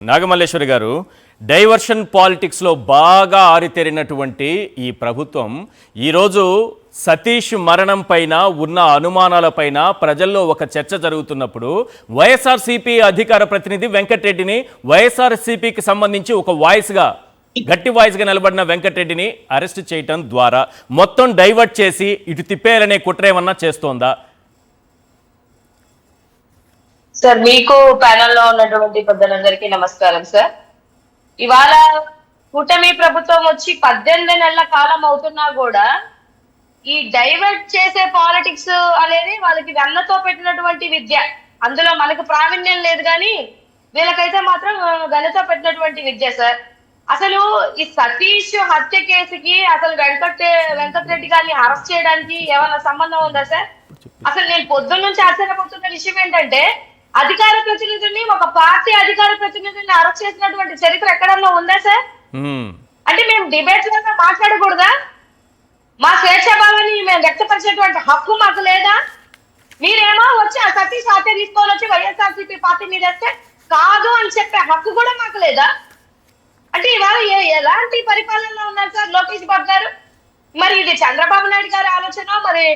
నాగమల్లేశ్వరి గారు, డైవర్షన్ పాలిటిక్స్లో బాగా ఆరితేరినటువంటి ఈ ప్రభుత్వం ఈరోజు సతీష్ మరణం పైన ఉన్న అనుమానాలపైన ప్రజల్లో ఒక చర్చ జరుగుతున్నప్పుడు వైఎస్ఆర్సీపీ అధికార ప్రతినిధి వెంకటరెడ్డిని వైఎస్ఆర్సీపీకి సంబంధించి ఒక గట్టి వాయిస్గా నిలబడిన వెంకటరెడ్డిని అరెస్ట్ చేయటం ద్వారా మొత్తం డైవర్ట్ చేసి ఇటు తిప్పేయాలనే కుట్రేమన్నా చేస్తోందా? సార్, మీకు ప్యానెల్ లో ఉన్నటువంటి పెద్దలందరికీ నమస్కారం సార్. ఇవాళ కూటమి ప్రభుత్వం వచ్చి 18 నెలల కాలం అవుతున్నా కూడా ఈ డైవర్ట్ చేసే పాలిటిక్స్ అనేది వాళ్ళకి వెన్నతో పెట్టినటువంటి విద్య. అందులో మనకు ప్రావీణ్యం లేదు కానీ వీళ్ళకైతే మాత్రం వెన్నతో పెట్టినటువంటి విద్య సార్. అసలు ఈ సతీష్ హత్య కేసుకి అసలు వెంకటరెడ్డి గారిని అరెస్ట్ చేయడానికి ఏమైనా సంబంధం ఉందా సార్? అసలు నేను పొద్దున్న నుంచి ఆశ్చర్యపోతున్న విషయం ఏంటంటే, అధికార ప్రతినిధిని, ఒక పార్టీ అధికార ప్రతినిధిని అరెస్ట్ చేసినటువంటి చరిత్ర ఎక్కడన్నా ఉందా సార్? అంటే మేము డిబేట్స్ లో మాట్లాడకూడదా? మా స్వేచ్ఛాభావాన్ని మేము వ్యక్తపరిచేటువంటి హక్కు మాకు లేదా? మీరేమో వచ్చి ఆ సతీష్ హత్య తీసుకొని వచ్చి వైఎస్ఆర్సీపీ పార్టీ మీద వేస్తే కాదు అని చెప్పే హక్కు కూడా మాకు లేదా? అంటే ఇవాళ ఎలాంటి పరిపాలనలో ఉన్నారు సార్ లోకేష్ బాబు గారు? మరి ఇది చంద్రబాబు నాయుడు గారి ఆలోచన, మరి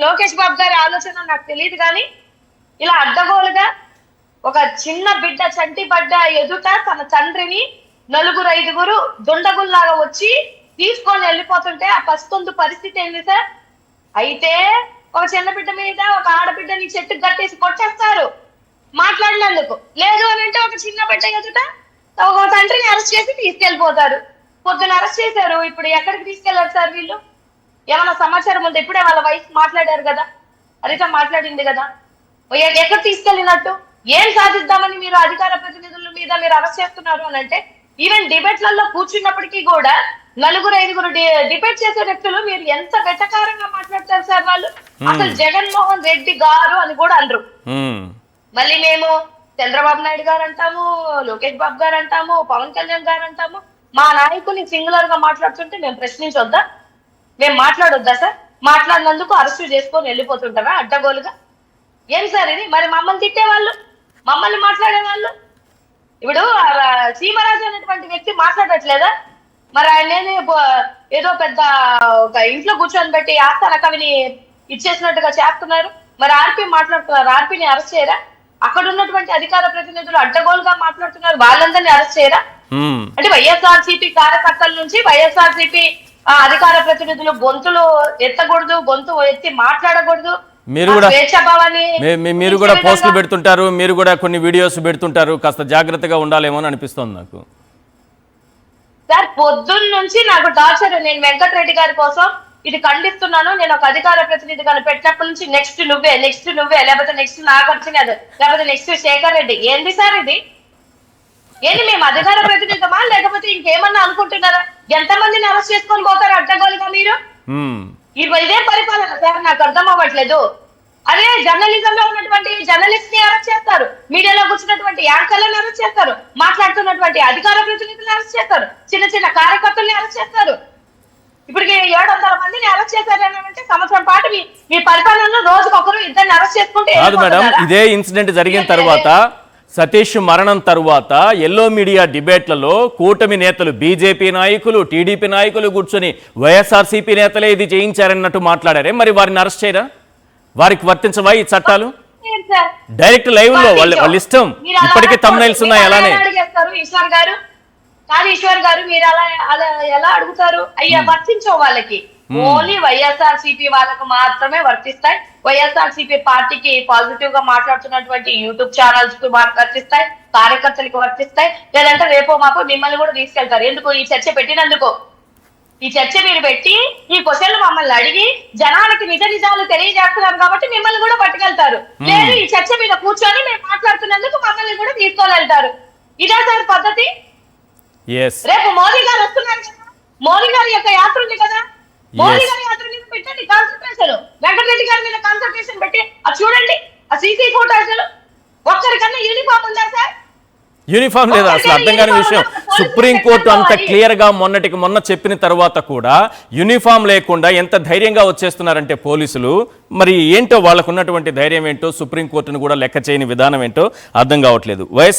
లోకేష్ బాబు గారి ఆలోచన నాకు తెలియదు కానీ ఇలా అడ్డగోలుగా ఒక చిన్న బిడ్డ చంటి పడ్డ ఎదుట తన తండ్రిని 4-5 దుండగుల్లాగా వచ్చి తీసుకొని వెళ్ళిపోతుంటే ఆ పస్తుందు పరిస్థితి ఏంది సార్? అయితే ఒక చిన్న బిడ్డ మీద ఒక ఆడబిడ్డని చెట్టు కట్టేసి కొట్టేస్తారు మాట్లాడినందుకు. లేదు అని అంటే ఒక చిన్న బిడ్డ ఎదుట ఒక తండ్రిని అరెస్ట్ చేసి తీసుకెళ్లిపోతారు. పొద్దున అరెస్ట్ చేశారు, ఇప్పుడు ఎక్కడికి తీసుకెళ్లారు సార్ వీళ్ళు? ఏమైనా సమాచారం ఉంది? ఇప్పుడే వాళ్ళ వైఫ్ మాట్లాడారు కదా, హరిత మాట్లాడింది కదా, ఎక్కడ తీసుకెళ్ళినట్టు? ఏం సాధిద్దామని మీరు అధికార ప్రతినిధుల మీద మీరు అరెస్ట్ చేస్తున్నారు అని అంటే, ఈవెన్ డిబేట్లలో కూర్చున్నప్పటికీ కూడా 4-5 డిబేట్ చేసే వ్యక్తులు మీరు ఎంత వెటకారంగా మాట్లాడతారు సార్ వాళ్ళు? అసలు జగన్మోహన్ రెడ్డి గారు అని కూడా అనరు. మళ్ళీ మేము చంద్రబాబు నాయుడు గారు అంటాము, లోకేష్ బాబు గారు అంటాము, పవన్ కళ్యాణ్ గారు అంటాము. మా నాయకుని సింగులర్ గా మాట్లాడుతుంటే మేము ప్రశ్నించొద్దా? మేము మాట్లాడొద్దా సార్? మాట్లాడినందుకు అరెస్టు చేసుకొని వెళ్ళిపోతుంటారా అడ్డగోలుగా? ఏం సార్ ఇది? మరి మమ్మల్ని తిట్టేవాళ్ళు, మమ్మల్ని మాట్లాడేవాళ్ళు, ఇప్పుడు సీమరాజు అనేటువంటి వ్యక్తి మాట్లాడట్లేదా? మరి ఆయన ఏదో పెద్ద ఒక ఇంట్లో కూర్చొని పెట్టి ఆస్థాన కవిని ఇచ్చేసినట్టుగా చేస్తున్నారు. మరి ఆర్పీ మాట్లాడుతున్నారు, ఆర్పీని అరెస్ట్ చేయరా? అక్కడ ఉన్నటువంటి అధికార ప్రతినిధులు అడ్డగోలుగా మాట్లాడుతున్నారు, వాళ్ళందరినీ అరెస్ట్ చేయరా? అంటే వైఎస్ఆర్సీపీ కార్యకర్తల నుంచి వైఎస్ఆర్సీపీ అధికార ప్రతినిధులు గొంతులు ఎత్తకూడదు, గొంతు ఎత్తి మాట్లాడకూడదు. మీరు కూడా పోస్టులు పెడుతుంటారు, మీరు కూడా కొన్ని వీడియోస్ పెడుతుంటారు, కాస్త జాగ్రత్తగా ఉండాలేమో అని అనిపిస్తోంది నాకు సార్. పొద్దున్న నుంచి నాకు టార్చర్. నేను వెంకటరెడ్డి గారి కోసం ఇది ఖండిస్తున్నాను. నేను ఒక అధికార ప్రతినిధిగా పెట్టినప్పటి నుంచి నెక్స్ట్ నువ్వే, లేకపోతే నెక్స్ట్ నాగార్జున, లేకపోతే నెక్స్ట్ శేఖర్ రెడ్డి. ఏంది సార్ ఇది? ఏంటి మేము అధికార ప్రతినిధమా లేకపోతే ఇంకేమన్నా అనుకుంటున్నారా? ఎంతమందిని అరెస్ట్ చేసుకొని పోతారు అడ్డగోలుగా మీరు? ఇదే పరిపాలన సార్, నాకు అర్థం అవ్వట్లేదు. అదే జర్నలిజం లో ఉన్నటువంటి జర్నలిస్ట్ ని అరెస్ట్ చేస్తారు, మీడియాలో కూర్చున్నటువంటి యాంకర్లను అరెస్ట్ చేస్తారు, మాట్లాడుతున్నటువంటి అధికార ప్రతినిధులను అరెస్ట్ చేస్తారు, చిన్న చిన్న కార్యకర్తల్ని అరెస్ట్ చేస్తారు. ఇప్పటికి 700 మందిని అరెస్ట్ చేశారంటే సంవత్సరం పాటు మీ పరిపాలనలో రోజుకొకరు 2 అరెస్ట్ చేసుకుంటే మేడం. ఇదే ఇన్సిడెంట్ జరిగిన తర్వాత, సతీష్ మరణం తరువాత ఎల్లో మీడియా డిబేట్లలో కూటమి నేతలు, బీజేపీ నాయకులు, టీడీపీ నాయకులు కూర్చొని వైఎస్ఆర్సీపీ నేతలే ఇది చేయించారన్నట్టు మాట్లాడారే. మరి వారిని అరెస్ట్ చేయరా? వారికి వర్తించవా ఈ చట్టాలు? డైరెక్ట్ లైవ్ లో వాళ్ళ ఇష్టం. ఇప్పటికీ తమ్నైల్స్ ఉన్నాయి అలానే. ఈశ్వర్ గారు మీరు అలా ఎలా అడుగుతారు? అయ్యా వర్తించవు వాళ్ళకి. ఓన్లీ వైఎస్ఆర్సీపీ వాళ్ళకు మాత్రమే వర్తిస్తాయి. వైఎస్ఆర్సీపీ పార్టీకి పాజిటివ్ గా మాట్లాడుతున్నటువంటి యూట్యూబ్ ఛానల్స్ కు వర్తిస్తాయి, కార్యకర్తలకు వర్తిస్తాయి. లేదంటే రేపో మాపో మిమ్మల్ని కూడా తీసుకెళ్తారు. ఎందుకు ఈ చర్చ పెట్టినందుకు? ఈ చర్చ మీరు పెట్టి ఈ క్వశ్చన్లు మమ్మల్ని అడిగి జనానికి నిజాలు తెలియజేస్తున్నారు కాబట్టి మిమ్మల్ని కూడా పట్టుకెళ్తారు. లేదు, ఈ చర్చ మీద కూర్చొని మేము మాట్లాడుతున్నందుకు మమ్మల్ని కూడా తీసుకొని వెళ్తారు. ఇదే సార్ పద్ధతి? రేపు మోదీ గారు వస్తున్నారు కదా, మోదీ గారి యొక్క యాత్ర ఉంది కదా, మోదీ గారి యాత్ర మీద పెట్టండి కాన్సన్ట్రేషన్. వెంకటరెడ్డి గారి మీద కాన్సన్ట్రేషన్ పెట్టి అది చూడండి. ఆ సీసీ ఫోటోస్ ఒక్కరికన్నా యూనిఫామ్ ఉందా సార్? యూనిఫామ్ లేదా? అసలు అర్థం కాని విషయం. సుప్రీంకోర్టు అంత క్లియర్ గా మొన్న చెప్పిన తర్వాత కూడా యూనిఫామ్ లేకుండా ఎంత ధైర్యంగా వచ్చేస్తున్నారంటే పోలీసులు. మరి ఏంటో వాళ్ళకు ఉన్నటువంటి ధైర్యం ఏంటో, సుప్రీంకోర్టును కూడా లెక్క చేయని విధానం ఏంటో అర్థం కావట్లేదు.